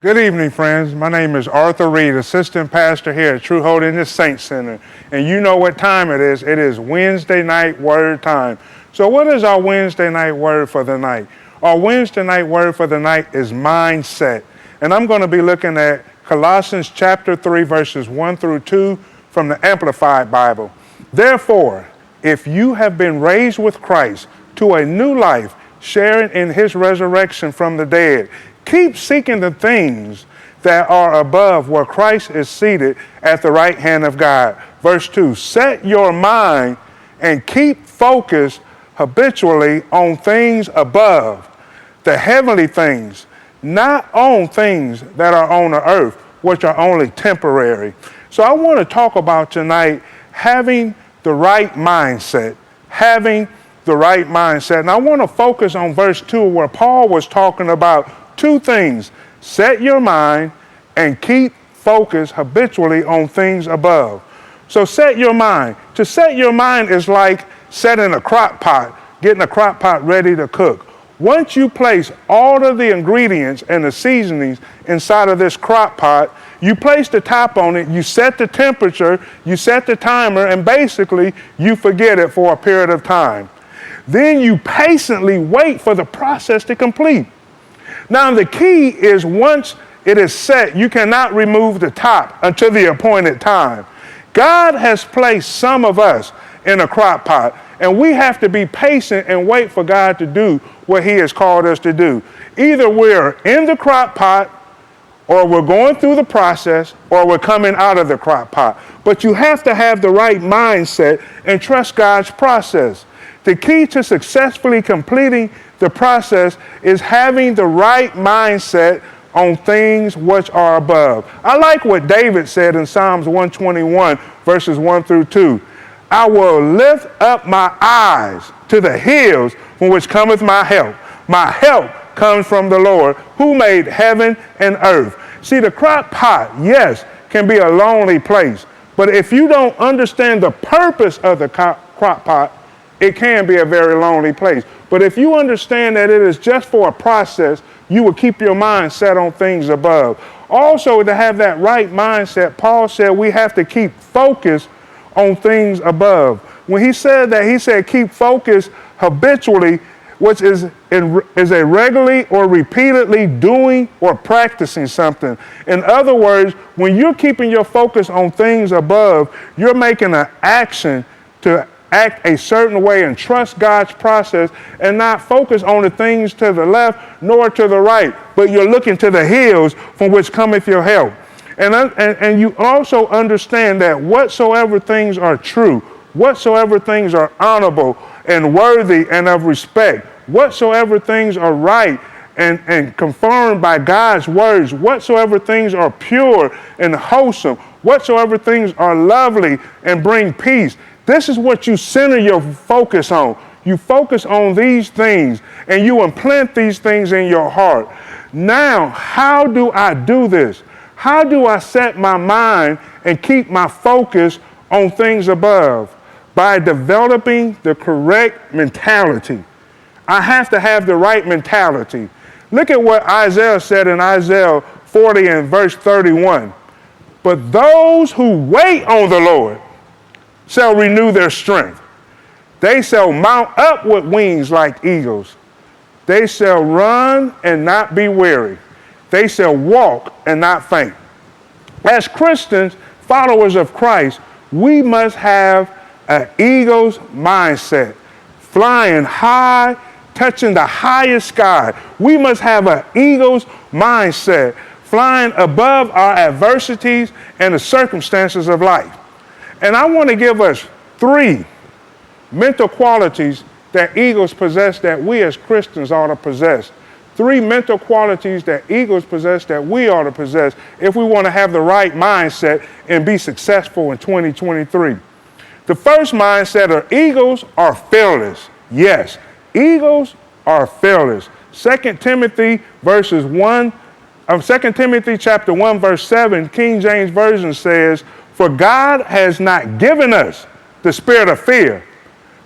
Good evening, friends. My name is Arthur Reed, Assistant Pastor here at True Holiness Saint Center. And you know what time it is. It is Wednesday night word time. So what is our Wednesday night word for the night? Our Wednesday night word for the night is mindset. And I'm going to be looking at Colossians chapter 3, verses 1 through 2 from the Amplified Bible. Therefore, if you have been raised with Christ to a new life, sharing in his resurrection from the dead, keep seeking the things that are above where Christ is seated at the right hand of God. Verse 2, set your mind and keep focused habitually on things above, the heavenly things, not on things that are on the earth, which are only temporary. So I want to talk about tonight having the right mindset, having the right mindset. And I want to focus on verse 2 where Paul was talking about two things: set your mind and keep focused habitually on things above. So set your mind. To set your mind is like setting a crock pot, getting a crock pot ready to cook. Once you place all of the ingredients and the seasonings inside of this crock pot, you place the top on it, you set the temperature, you set the timer, and basically you forget it for a period of time. Then you patiently wait for the process to complete. Now, the key is once it is set, you cannot remove the top until the appointed time. God has placed some of us in a crock pot, and we have to be patient and wait for God to do what he has called us to do. Either we're in the crock pot, or we're going through the process, or we're coming out of the crock pot. But you have to have the right mindset and trust God's process. The key to successfully completing the process is having the right mindset on things which are above. I like what David said in Psalms 121, verses 1 through 2. I will lift up my eyes to the hills from which cometh my help. My help comes from the Lord, who made heaven and earth. See, the crock pot, yes, can be a lonely place. But if you don't understand the purpose of the crock pot, it can be a very lonely place. But if you understand that it is just for a process, you will keep your mind set on things above. Also, to have that right mindset, Paul said we have to keep focused on things above. When he said that, he said keep focused habitually, which is a regularly or repeatedly doing or practicing something. In other words, when you're keeping your focus on things above, you're making an action to act a certain way and trust God's process and not focus on the things to the left nor to the right, but you're looking to the hills from which cometh your help. And you also understand that whatsoever things are true, whatsoever things are honorable and worthy and of respect, whatsoever things are right and confirmed by God's words, whatsoever things are pure and wholesome, whatsoever things are lovely and bring peace. This is what you center your focus on. You focus on these things and you implant these things in your heart. Now, how do I do this? How do I set my mind and keep my focus on things above? By developing the correct mentality. I have to have the right mentality. Look at what Isaiah said in Isaiah 40 and verse 31. But those who wait on the Lord shall renew their strength. They shall mount up with wings like eagles. They shall run and not be weary. They shall walk and not faint. As Christians, followers of Christ, we must have an eagle's mindset, flying high, touching the highest sky. We must have an eagle's mindset, flying above our adversities and the circumstances of life. And I want to give us 3 mental qualities that eagles possess that we as Christians ought to possess. 3 mental qualities that eagles possess that we ought to possess if we want to have the right mindset and be successful in 2023. The first mindset are eagles are fearless. Yes, eagles are fearless. 2 Timothy chapter 1, verse 7, King James Version says, for God has not given us the spirit of fear,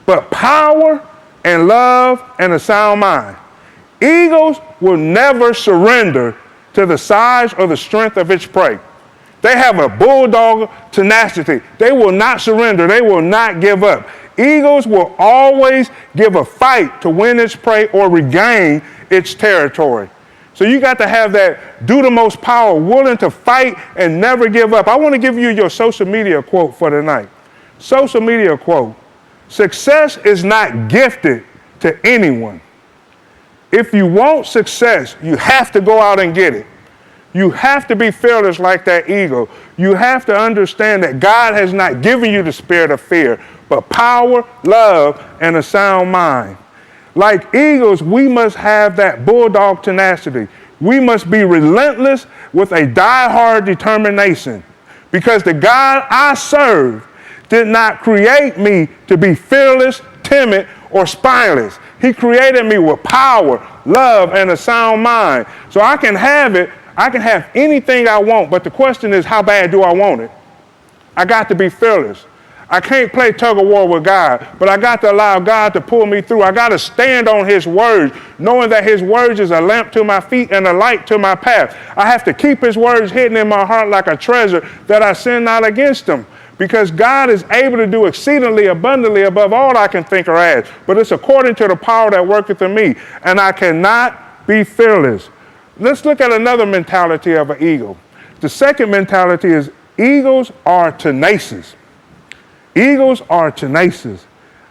but power and love and a sound mind. Eagles will never surrender to the size or the strength of its prey. They have a bulldog tenacity. They will not surrender. They will not give up. Eagles will always give a fight to win its prey or regain its territory. So you got to have that do the most power, willing to fight and never give up. I want to give you your social media quote for tonight. Social media quote: success is not gifted to anyone. If you want success, you have to go out and get it. You have to be fearless like that eagle. You have to understand that God has not given you the spirit of fear, but power, love, and a sound mind. Like eagles, we must have that bulldog tenacity. We must be relentless with a die-hard determination, because the God I serve did not create me to be fearless, timid, or spineless. He created me with power, love, and a sound mind. So I can have it. I can have anything I want, but the question is, how bad do I want it? I got to be fearless. I can't play tug of war with God, but I got to allow God to pull me through. I got to stand on his words, knowing that his words is a lamp to my feet and a light to my path. I have to keep his words hidden in my heart like a treasure, that I sin not against him, because God is able to do exceedingly abundantly above all I can think or ask, but it's according to the power that worketh in me, and I cannot be fearless. Let's look at another mentality of an eagle. The second mentality is eagles are tenacious. Eagles are tenacious.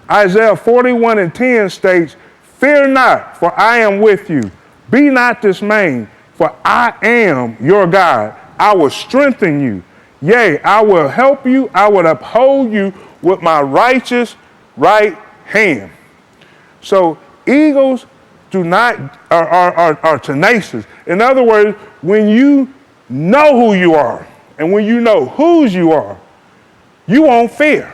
Isaiah 41:10 states, "Fear not, for I am with you. Be not dismayed, for I am your God. I will strengthen you. Yea, I will help you. I will uphold you with my righteous right hand." So eagles are tenacious. In other words, when you know who you are and when you know whose you are, you won't fear.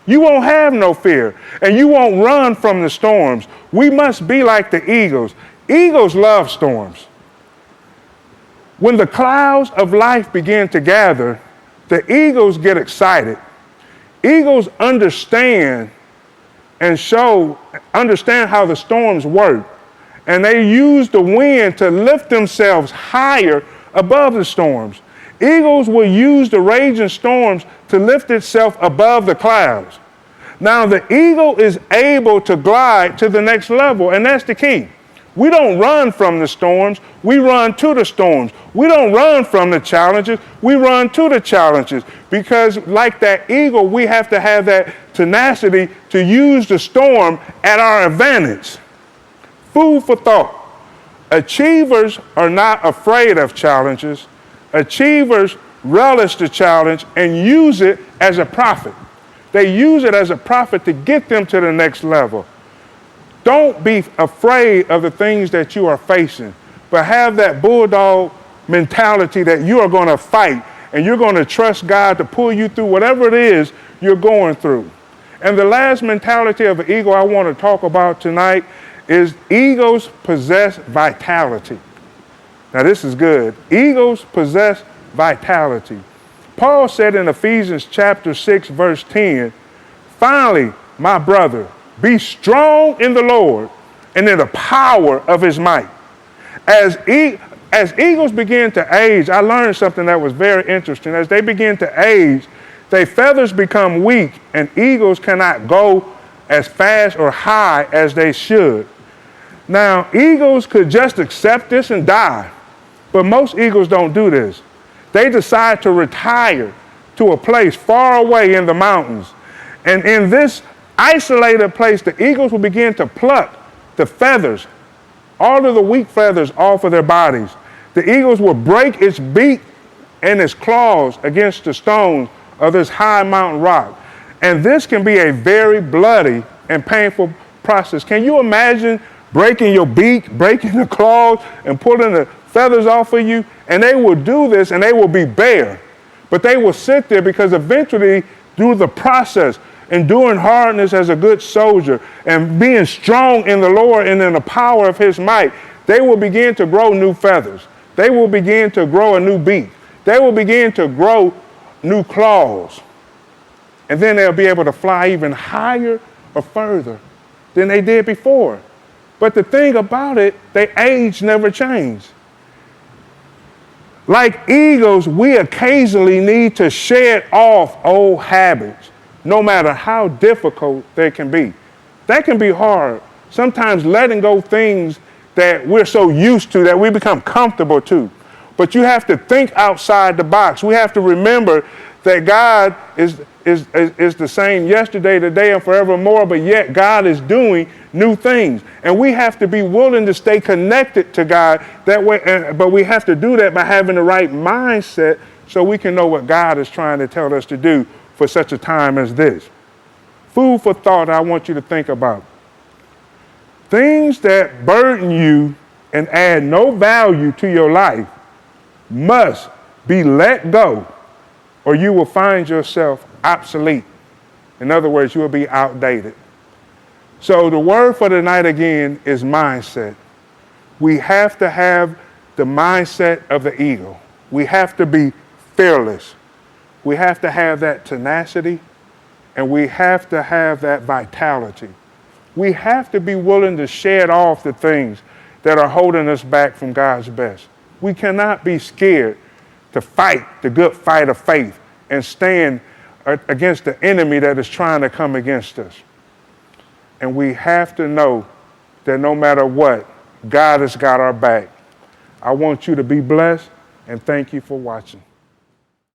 You won't have no fear, and you won't run from the storms. We must be like the eagles. Eagles love storms. When the clouds of life begin to gather, the eagles get excited. Eagles understand how the storms work, and they use the wind to lift themselves higher above the storms. Eagles will use the raging storms to lift itself above the clouds. Now, the eagle is able to glide to the next level, and that's the key. We don't run from the storms, we run to the storms. We don't run from the challenges, we run to the challenges. Because like that eagle, we have to have that tenacity to use the storm at our advantage. Food for thought. Achievers are not afraid of challenges. Achievers relish the challenge and use it as a profit. They use it as a profit to get them to the next level. Don't be afraid of the things that you are facing, but have that bulldog mentality that you are going to fight and you're going to trust God to pull you through whatever it is you're going through. And the last mentality of an eagle I want to talk about tonight is eagles possess vitality. Now this is good. Eagles possess vitality. Paul said in Ephesians chapter 6, verse 10, "Finally, my brother, be strong in the Lord and in the power of his might." As eagles begin to age, I learned something that was very interesting. As they begin to age, their feathers become weak, and eagles cannot go as fast or high as they should. Now, eagles could just accept this and die, but most eagles don't do this. They decide to retire to a place far away in the mountains. And in this isolated place, the eagles will begin to pluck the feathers, all of the weak feathers off of their bodies. The eagles will break its beak and its claws against the stones of this high mountain rock. And this can be a very bloody and painful process. Can you imagine breaking your beak, breaking the claws, and pulling the feathers off of you? And they will do this, and they will be bare. But they will sit there because eventually, through the process, enduring hardness as a good soldier and being strong in the Lord and in the power of his might, they will begin to grow new feathers. They will begin to grow a new beak. They will begin to grow new claws. And then they'll be able to fly even higher or further than they did before. But the thing about it, their age never changed. Like eagles, we occasionally need to shed off old habits, no matter how difficult they can be. That can be hard. Sometimes letting go things that we're so used to that we become comfortable to. But you have to think outside the box. We have to remember that God is the same yesterday, today, and forevermore, but yet God is doing new things. And we have to be willing to stay connected to God that way, but we have to do that by having the right mindset so we can know what God is trying to tell us to do for such a time as this. Food for thought I want you to think about. Things that burden you and add no value to your life must be let go, or you will find yourself obsolete. In other words, you will be outdated. So the word for tonight again is mindset. We have to have the mindset of the eagle. We have to be fearless. We have to have that tenacity, and we have to have that vitality. We have to be willing to shed off the things that are holding us back from God's best. We cannot be scared to fight the good fight of faith and stand against the enemy that is trying to come against us. And we have to know that no matter what, God has got our back. I want you to be blessed, and thank you for watching.